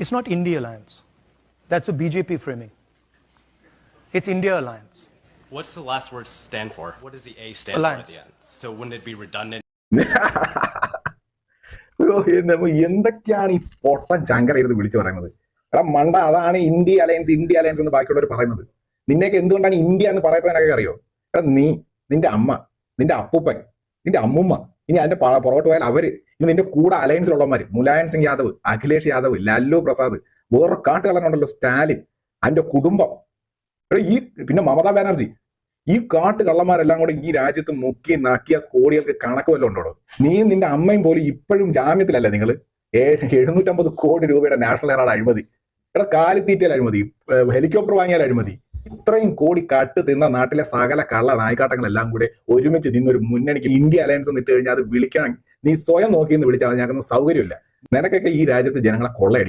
It's not India Alliance. That's a BJP framing. It's India Alliance. What's the last word stand for? What does the A stand Alliance. for at the end? So wouldn't it be redundant? എന്തൊക്കെയാണ് ഈ പൊട്ടൻ ചങ്കര ഇരുന്ന് വിളിച്ചു പറയുന്നത്? എടാ മണ്ട, അതാണ് India alliance എന്ന് ബാക്കിയുള്ളവർ പറയുന്നത്. നിന്നെയൊക്കെ എന്തുകൊണ്ടാണ് ഇന്ത്യ എന്ന് പറയുന്നതിനൊക്കെ അറിയോ? എടാ നീ, നിന്റെ അമ്മ, നിന്റെ അപ്പൂപ്പൻ, നിന്റെ അമ്മുമ്മ, ഇനി അതിന്റെ പുറകോട്ട് പോയാൽ അവര്, ഇനി നിന്റെ കൂടെ അലയൻസിലുള്ളവന്മാര് മുലായം സിംഗ് യാദവ്, അഖിലേഷ് യാദവ്, ലാലു പ്രസാദ്, വേറെ കാട്ടുകളനുണ്ടല്ലോ സ്റ്റാലിൻ, അതിന്റെ കുടുംബം, ഈ പിന്നെ മമതാ ബാനർജി, ഈ കാട്ടുകള്ളന്മാരെല്ലാം കൂടെ ഈ രാജ്യത്ത് മുക്കി നക്കിയ കോടികൾക്ക് കണക്ക് വല്ലതും ഉണ്ടോ? നീ നിന്റെ അമ്മയും പോലും ഇപ്പോഴും ജാമ്യത്തിലല്ലേ നിങ്ങൾ? 750 കോടി രൂപയുടെ നാഷണൽ ഹെറാൾഡ് അഴിമതി, ഇവിടെ കാലിത്തീറ്റയിൽ അഴിമതി, ഹെലികോപ്റ്റർ വാങ്ങിയാൽ അഴിമതി, ഇത്രയും കോടി കട്ട് തിന്ന നാട്ടിലെ സകല കള്ള നായ്ക്കാട്ടങ്ങളെല്ലാം കൂടെ ഒരുമിച്ച് നിന്നൊരു മുന്നണിക്ക് ഇന്ത്യ അലയൻസ് എന്നിട്ട് കഴിഞ്ഞാൽ അത് വിളിക്കണം. നീ സ്വയം നോക്കി എന്ന് വിളിച്ചാൽ ഞങ്ങൾക്ക് സൗകര്യമില്ല. നിനക്കൊക്കെ ഈ രാജ്യത്ത് ജനങ്ങളെ കൊള്ളയടിക്കും.